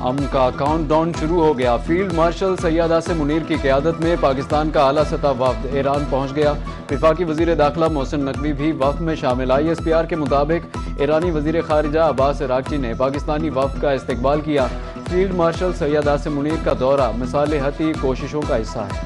अमन का काउंटडाउन शुरू हो गया। फील्ड मार्शल सैयद आसिम मुनीर की क़यादत में पाकिस्तान का आला सतह वफ्द ईरान पहुंच गया। वफाकी वज़ीर दाखिला मोहसिन नकवी भी वफ्द में शामिल। ISPR के मुताबिक ईरानी वज़ीर ख़ारिजा अब्बास अराग़ची ने पाकिस्तानी वफ्द का इस्तकबाल किया। फील्ड मार्शल सैयद आसिम मुनीर का दौरा मसालेहती कोशिशों का हिस्सा है।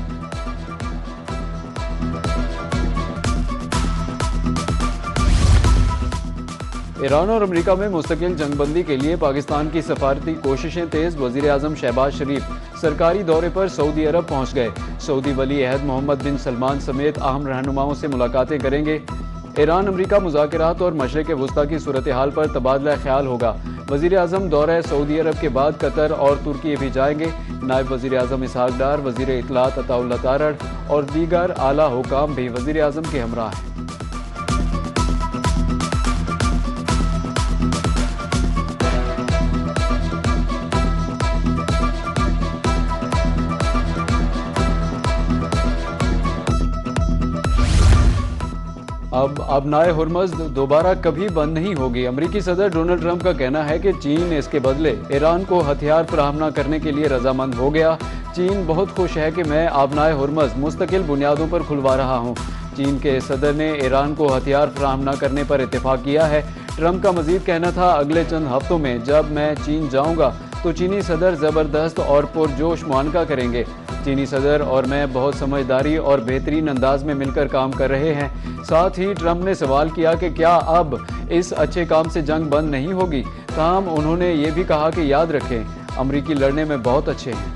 ईरान और अमेरिका में मुस्तकिल जंगबंदी के लिए पाकिस्तान की सफारती कोशिशें तेज। वज़ीर आज़म शहबाज शरीफ सरकारी दौरे पर सऊदी अरब पहुँच गए। सऊदी वली अहद मोहम्मद बिन सलमान समेत अहम रहनुमाओं से मुलाकातें करेंगे। ईरान अमेरिका मुज़ाकरात और मशरिक़ वुस्ता की सूरत हाल पर तबादला ख्याल होगा। वज़ीर आज़म दौरे सऊदी अरब के बाद कतर और तुर्की भी जाएंगे। नायब वज़ीर आज़म इसहाक डार, वज़ीर इत्तलात अताउल्लाह तारड़ और दीगर आला हुकाम भी वज़ीर आज़म के हमराह हैं। अब नाए हुर्मज़ दोबारा कभी बंद नहीं होगी। अमरीकी सदर डोनाल्ड ट्रंप का कहना है कि चीन इसके बदले ईरान को हथियार फराहम न करने के लिए रजामंद हो गया। चीन बहुत खुश है कि मैं आबनाए हुर्मज़ मुस्तकिल बुनियादों पर खुलवा रहा हूँ। चीन के सदर ने ईरान को हथियार फराहम न करने पर इत्तेफाक किया है। ट्रंप का मजीद कहना था, अगले चंद हफ्तों में जब मैं चीन जाऊँगा तो चीनी सदर ज़बरदस्त और पुरजोश मुआनका करेंगे। चीनी सदर और मैं बहुत समझदारी और बेहतरीन अंदाज में मिलकर काम कर रहे हैं। साथ ही ट्रंप ने सवाल किया कि क्या अब इस अच्छे काम से जंग बंद नहीं होगी। ताहम उन्होंने ये भी कहा कि याद रखें, अमरीकी लड़ने में बहुत अच्छे हैं।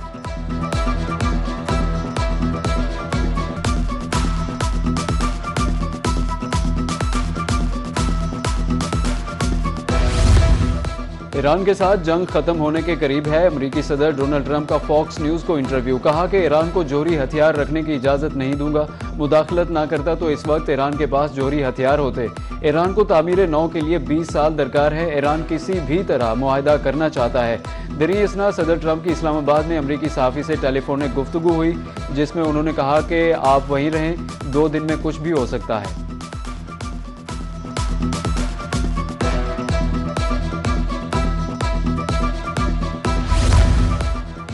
ईरान के साथ जंग खत्म होने के करीब है। अमरीकी सदर डोनाल्ड ट्रंप का फॉक्स न्यूज़ को इंटरव्यू। कहा कि ईरान को जोहरी हथियार रखने की इजाज़त नहीं दूंगा। मुदाखलत ना करता तो इस वक्त ईरान के पास जोहरी हथियार होते। ईरान को तामीर नौ के लिए 20 साल दरकार है। ईरान किसी भी तरह मुआहदा करना चाहता है। दरी इसना सदर ट्रंप की इस्लामाबाद में अमरीकी सहाफ़ी से टेलीफोनिक गुफ्तगू हुई, जिसमें उन्होंने कहा कि आप वहीं रहें, 2 दिन में कुछ भी हो सकता है।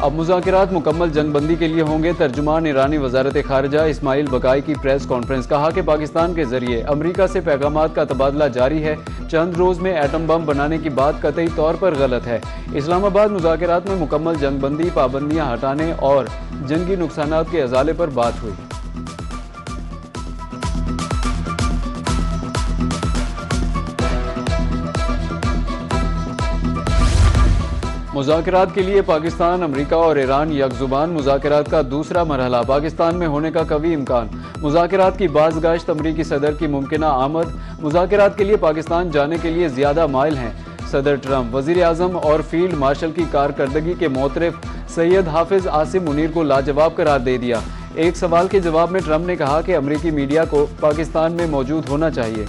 अब मुज़ाकरात मुकम्मल जंगबंदी के लिए होंगे। तर्जुमान ईरानी वज़ारत ख़ारिजा इस्माइल बकाई की प्रेस कॉन्फ्रेंस। कहा कि पाकिस्तान के जरिए अमरीका से पैगामात का तबादला जारी है। चंद रोज़ में एटम बम बनाने की बात कतई तौर पर गलत है। इस्लामाबाद मुज़ाकरात में मुकम्मल जंगबंदी, पाबंदियाँ हटाने और जंगी नुकसानात के अजाले पर बात हुई। मुज़ाकरात के लिए पाकिस्तान, अमरीका और ईरान यकजुबान। मुज़ाकरात का दूसरा मरहला पाकिस्तान में होने का कवी इम्कान। मुज़ाकरात की बाज़गाश्त अमरीकी सदर की मुमकिना आमद। मुज़ाकरात के लिए पाकिस्तान जाने के लिए ज़्यादा माइल हैं। सदर ट्रंप वज़ीर आज़म और फील्ड मार्शल की कारकर्दगी के मोतरफ सैयद हाफिज़ आसिम मुनीर को लाजवाब करार दे दिया। एक सवाल के जवाब में ट्रंप ने कहा कि अमरीकी मीडिया को पाकिस्तान में मौजूद होना चाहिए।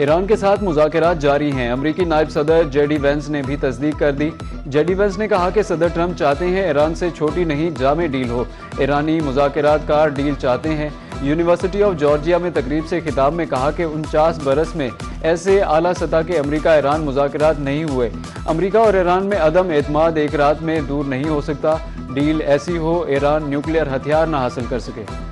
ईरान के साथ मुज़ाकरात जारी हैं। अमरीकी नायब सदर JD वेंस ने भी तस्दीक कर दी। JD वेंस ने कहा कि सदर ट्रंप चाहते हैं ईरान से छोटी नहीं जामे डील हो। ईरानी मुज़ाकरातकार डील चाहते हैं। यूनिवर्सिटी ऑफ जॉर्जिया में तकरीब से खिताब में कहा कि 49 बरस में ऐसे आला सतह के अमरीका ईरान मुज़ाकरात नहीं हुए। अमरीका और ईरान में अदम एतमाद एक रात में दूर नहीं हो सकता। डील ऐसी हो ईरान न्यूक्लियर हथियार न हासिल कर सके।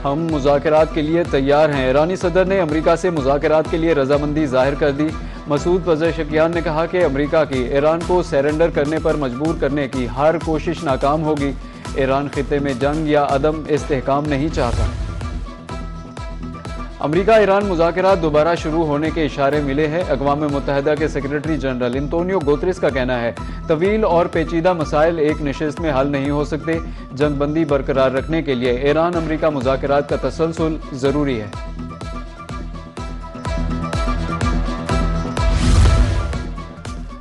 हम मुज़ाकरात के लिए तैयार हैं। ईरानी सदर ने अमरीका से मुज़ाकरात के लिए रजामंदी जाहिर कर दी। मसूद पज़ेशकियान ने कहा कि अमरीका की ईरान को सरेंडर करने पर मजबूर करने की हर कोशिश नाकाम होगी। ईरान खित्ते में जंग या अदम इस्तेहकाम नहीं चाहता। अमरीका ईरान मुज़ाकरात दोबारा शुरू होने के इशारे मिले हैं। अक़वाम मुत्तहिदा के सेक्रेटरी जनरल एंटोनियो गुतेरेस का कहना है, तवील और पेचीदा मसाइल एक नशिस्त में हल नहीं हो सकते। जंगबंदी बरकरार रखने के लिए ईरान अमरीका मुज़ाकरात का तसलसल ज़रूरी है।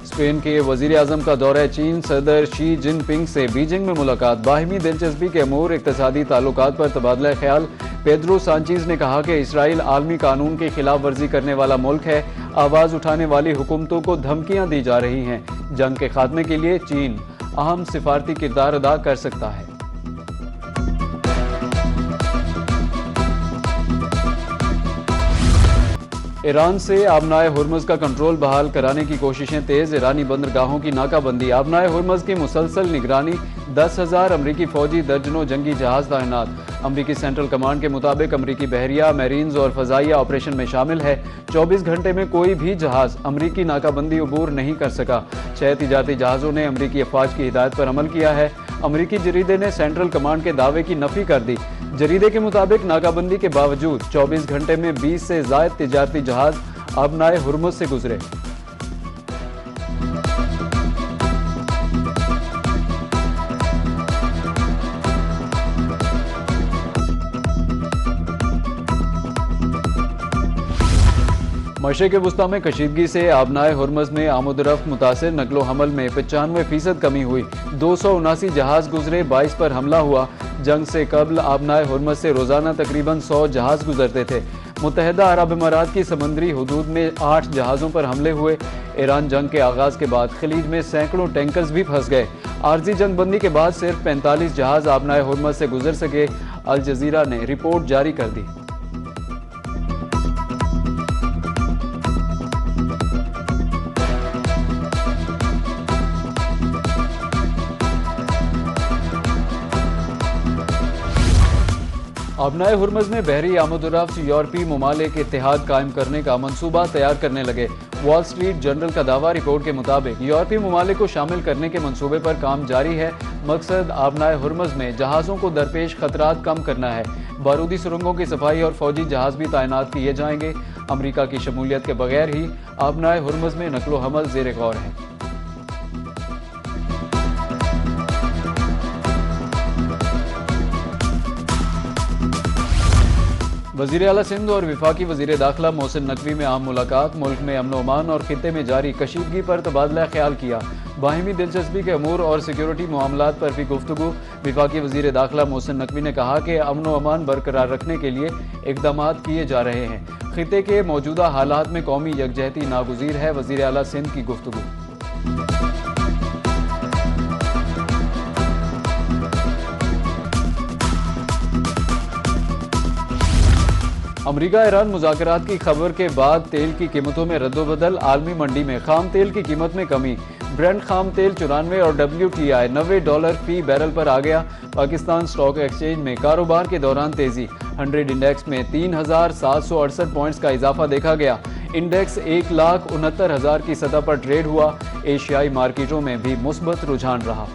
स्पेन के वज़ीर आज़म का दौरा चीन। सदर शी जिनपिंग से बीजिंग में मुलाकात। बाहिमी दिलचस्पी के अमूर, इक़्तिसादी ताल्लुकात पर तबादला ख्याल। पेड्रो सांचेज़ ने कहा कि इसराइल आलमी कानून की खिलाफ वर्जी करने वाला मुल्क है। आवाज उठाने वाली हुकूमतों को धमकियां दी जा रही हैं। जंग के खात्मे के लिए चीन अहम सिफारती किरदार अदा कर सकता है। ईरान से आबनाए हुर्मुज़ का कंट्रोल बहाल कराने की कोशिशें तेज। ईरानी बंदरगाहों की नाकाबंदी, आबनाए हुर्मुज़ की मुसलसल निगरानी, 10,000 अमरीकी फौजी, दर्जनों जंगी जहाज तैनात। अमरीकी सेंट्रल कमांड के मुताबिक अमरीकी बहरिया, मैरीन्स और फजाइया ऑपरेशन में शामिल है। 24 घंटे में कोई भी जहाज अमरीकी नाकाबंदी अबूर नहीं कर सका। 6 तिजारती जहाज़ों ने अमरीकी अफवाज की हिदायत पर अमल किया है। अमरीकी जरीदे ने सेंट्रल कमांड के दावे की नफी कर दी। जरीदे के मुताबिक नाकाबंदी के बावजूद 24 घंटे में 20 से ज़ायद तिजारती जहाज आबनाए हुर्मुज़ से गुजरे। मशरिक़ वुस्ता में कशीदगी से आबनाए हुर्मुज़ में आमदोरफ्त मुतासिर, नकलो हमल में 95% कमी हुई। 279 जहाज गुजरे, 22 पर हमला हुआ। जंग से कबल आबनाए हुर्मुज़ से रोज़ाना तकरीबन 100 जहाज गुजरते थे। मुत्तहिदा अरब अमारात की समुद्री हुदूद में 8 जहाज़ों पर हमले हुए। ईरान जंग के आगाज़ के बाद खलीज में सैकड़ों टैंकर्स भी फंस गए। आर्जी जंग बंदी के बाद सिर्फ 45 जहाज आबनाए हुर्मुज़ से गुजर सके। अल जज़ीरा ने रिपोर्ट जारी कर दी। आबनाए हुर्मुज़ में बहरी आमदोरफ्त यूरोपीय ममालिक इत्तेहाद कायम करने का मंसूबा तैयार करने लगे। वॉल स्ट्रीट जर्नल का दावा, रिपोर्ट के मुताबिक यूरोपीय ममालिक को शामिल करने के मंसूबे पर काम जारी है। मकसद आबनाए हुर्मुज़ में जहाज़ों को दरपेश खतरात कम करना है। बारूदी सुरंगों की सफाई और फौजी जहाज भी तैनात किए जाएंगे। अमरीका की शमूलियत के बगैर ही आबनाए हुर्मुज़ में नकलो हमल ज़ेर गौर है। वज़ीर आला सिंध और विफाकी वज़ीर दाखिला मोहसिन नकवी में आम मुलाकात। मुल्क में अमन अमान और खित्ते में जारी कशीदगी पर तबादला ख्याल किया। बाहिमी दिलचस्पी के अमूर और सिक्योरिटी मामलात पर भी गुफ्तगू। विफाकी वज़ीर दाखिला मोहसिन नकवी ने कहा कि अमन अमान बरकरार रखने के लिए इक़दाम किए जा रहे हैं। खित्ते के मौजूदा हालात में कौमी यकजहती नागुज़ीर है। वज़ीर आला सिंध की गुफ्तगू। अमरीका ईरान मुज़ाकरात की खबर के बाद तेल की कीमतों में रद्दोबदल। आलमी मंडी में खाम तेल की कीमत में कमी। ब्रेंट खाम तेल 94 और WTI $90 फी बैरल पर आ गया। पाकिस्तान स्टॉक एक्सचेंज में कारोबार के दौरान तेजी। 100 इंडेक्स में 3,768 पॉइंट्स का इजाफा देखा गया। इंडेक्स 1,69,000 की सतह पर ट्रेड हुआ। एशियाई मार्केटों में भी मुस्बत रुझान रहा।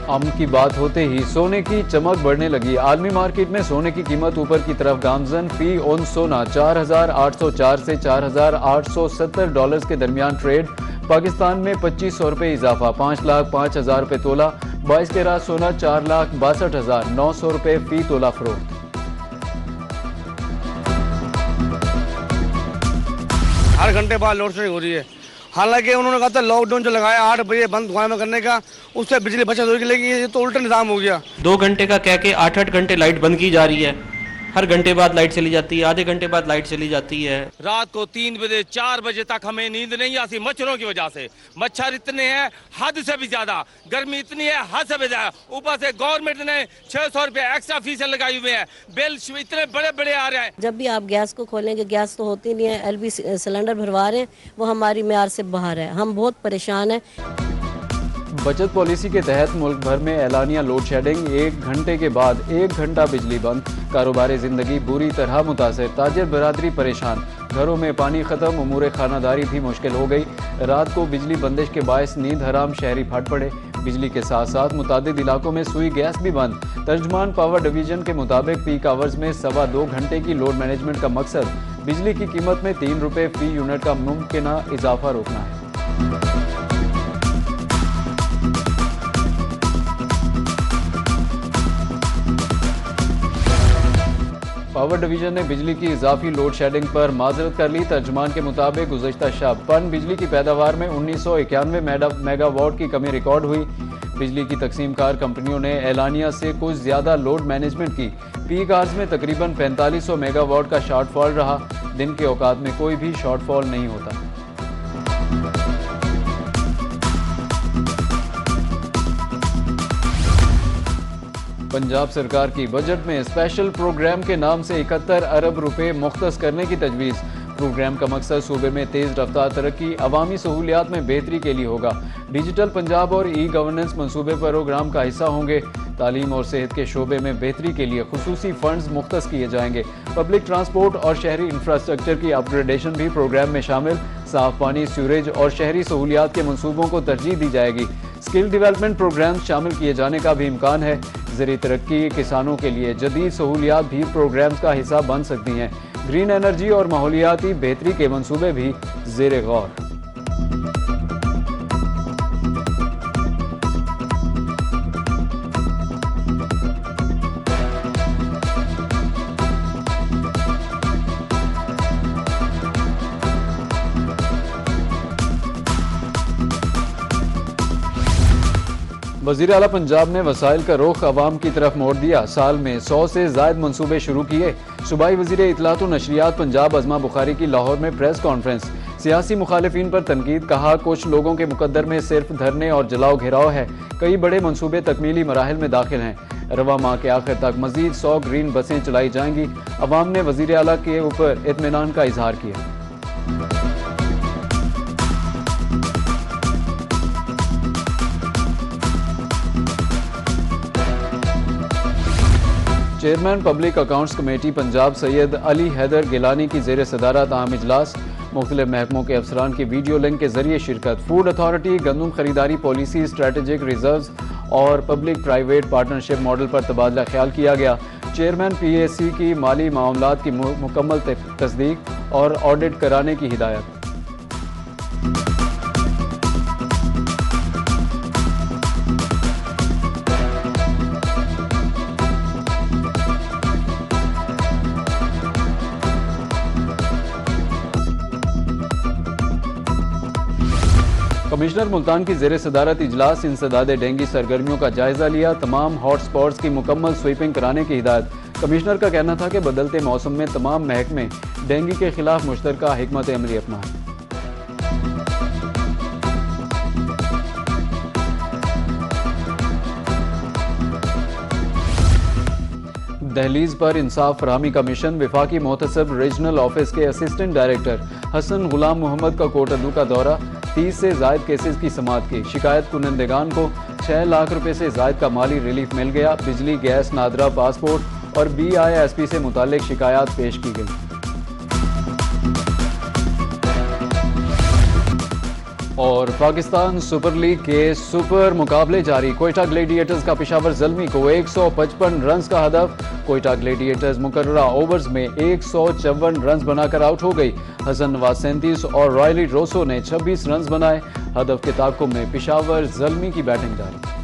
अमन की बात होते ही सोने की चमक बढ़ने लगी। आलमी मार्केट में सोने की कीमत ऊपर की तरफ गामजन। फी औन सोना 4,804 से $4,870 के दरमियान ट्रेड। पाकिस्तान में 2500 रुपये इजाफा, 5,05,000 रुपये तोला। 22 कैरात सोना 4,62,900 रुपये फी तोला फरोख्त। हर घंटे बाद लोड शेडिंग हो रही है। हालांकि उन्होंने कहा था लॉकडाउन जो लगाया 8 बजे बंद दुकान में करने का, उससे बिजली बचत होगी, लेकिन ये तो उल्टा निज़ाम हो गया। 2 घंटे का कह के 8-8 घंटे लाइट बंद की जा रही है। हर घंटे बाद लाइट चली जाती है, आधे घंटे बाद लाइट चली जाती है। रात को 3 बजे 4 बजे तक हमें नींद नहीं आती मच्छरों की वजह से। मच्छर इतने हैं हद से भी ज्यादा, गर्मी इतनी है हद से भी ज्यादा। ऊपर से गवर्नमेंट ने 600 रुपए एक्स्ट्रा फीस लगाई हुए हैं, बिल इतने बड़े बड़े आ रहे हैं। जब भी आप गैस को खोलेंगे गैस तो होती नहीं है। LP सिलेंडर भरवा रहे हैं, वो हमारी मेयार से बाहर है। हम बहुत परेशान हैं। बचत पॉलिसी के तहत मुल्क भर में एलानिया लोड शेडिंग। 1 घंटे के बाद 1 घंटा बिजली बंद। कारोबारी जिंदगी बुरी तरह मुतासर। ताजिर बरादरी परेशान। घरों में पानी खत्म, उमूर खानादारी भी मुश्किल हो गई। रात को बिजली बंदिश के बायस नींद हराम, शहरी फट पड़े। बिजली के साथ साथ मुतादिद इलाकों में सुई गैस भी बंद। तर्जमान पावर डिवीजन के मुताबिक पीक आवर्स में 2.25 घंटे की लोड मैनेजमेंट का मकसद बिजली की कीमत में 3 रुपये फी यूनिट का मुमकिन इजाफा रोकना है। पावर डिवीजन ने बिजली की इजाफी लोड शेडिंग पर माजरत कर ली। तर्जमान के मुताबिक गुज़श्ता शब पन बिजली की पैदावार में 1991 मेगावाट की कमी रिकॉर्ड हुई। बिजली की तकसीमकार कंपनियों ने एलानिया से कुछ ज्यादा लोड मैनेजमेंट की। पीक आवर्स में तकरीबन 4500 मेगावाट का शॉर्टफॉल रहा। दिन के औकात में कोई भी शॉर्टफॉल नहीं होता। पंजाब सरकार की बजट में स्पेशल प्रोग्राम के नाम से 71 अरब रुपए मुख्तस करने की तजवीज़। प्रोग्राम का मकसद सूबे में तेज़ रफ्तार तरक्की, अवामी सहूलियात में बेहतरी के लिए होगा। डिजिटल पंजाब और ई गवर्नेंस मनसूबे प्रोग्राम का हिस्सा होंगे। तालीम और सेहत के शोबे में बेहतरी के लिए खुसूसी फंड्स मुख्तस किए जाएंगे। पब्लिक ट्रांसपोर्ट और शहरी इंफ्रास्ट्रक्चर की अपग्रेडेशन भी प्रोग्राम में शामिल। साफ पानी, सीवरेज और शहरी सहूलियात के मनसूबों को तरजीह दी जाएगी। स्किल डेवलपमेंट प्रोग्राम शामिल किए जाने का भी इम्कान है। ज़री तरक्की, किसानों के लिए जदीद सहूलियात भी प्रोग्राम्स का हिस्सा बन सकती हैं। ग्रीन एनर्जी और माहौलियाती बेहतरी के मंसूबे भी ज़ेरे गौर। वज़ीर आला पंजाब ने वसाइल का रुख अवाम की तरफ मोड़ दिया। साल में 100 से ज़ायद मंसूबे शुरू किए। सूबाई वज़ीर इत्तलात व नशरियात पंजाब अज़मा बुखारी की लाहौर में प्रेस कॉन्फ्रेंस। सियासी मुखालिफिन पर तनकीद, कहा कुछ लोगों के मुकद्दर में सिर्फ धरने और जलाओ घेराव है। कई बड़े मंसूबे तकमीली मराहिल में दाखिल हैं। रवा माह के आखिर तक मजीद 100 ग्रीन बसें चलाई जाएंगी। अवाम ने वज़ीर आला के ऊपर इत्मीनान का इजहार किया। Chairman public accounts committee Punjab Syed Ali Haider Gilani की ज़ेर सदारत आम इजलास। मुख्तलिफ महकमों के अफसरान की वीडियो लिंक के जरिए शिरकत। फूड अथॉरिटी, गंदम खरीदारी पॉलिसी, स्ट्रेटेजिक रिजर्व्स और पब्लिक प्राइवेट पार्टनरशिप मॉडल पर तबादला ख्याल किया गया। चेयरमैन PAC की माली मामलात की मुकम्मल तस्दीक और ऑडिट कराने की हिदायत। कमिश्नर मुल्तान की ज़ेर सदारत इजलास। इंसदाद डेंगू सरगर्मियों का जायजा लिया। तमाम हॉट स्पॉट्स की मुकम्मल स्वीपिंग कराने की हिदायत। कमिश्नर का कहना था कि बदलते मौसम में तमाम महकमे डेंगू के खिलाफ मुश्तरका हिकमत अमली अपनाएं। दहलीज पर इंसाफ फरहमी कमीशन। वफाकी मोहतसब रीजनल ऑफिस के असिस्टेंट डायरेक्टर हसन गुलाम मोहम्मद का कोटअदू का दौरा। 30 से ज़ायद केसेस की समाअत की। शिकायत कुनंदगान को 6 लाख रुपए से ज़ायद का माली रिलीफ मिल गया। बिजली, गैस, नादरा, पासपोर्ट और BISP से मुतालिक शिकायत पेश की गई। और पाकिस्तान सुपर लीग के सुपर मुकाबले जारी। कोयटा ग्लेडिएटर्स का पेशावर ज़ल्मी को 155 रन का हदफ। कोयटा ग्लेडिएटर्स मुकर्ररा ओवर्स में 154 रन बनाकर आउट हो गई। हसन नवाज 37 और रॉयली रोसो ने 26 रन बनाए। हदफ के ताक़ुब में पेशावर ज़ल्मी की बैटिंग जारी।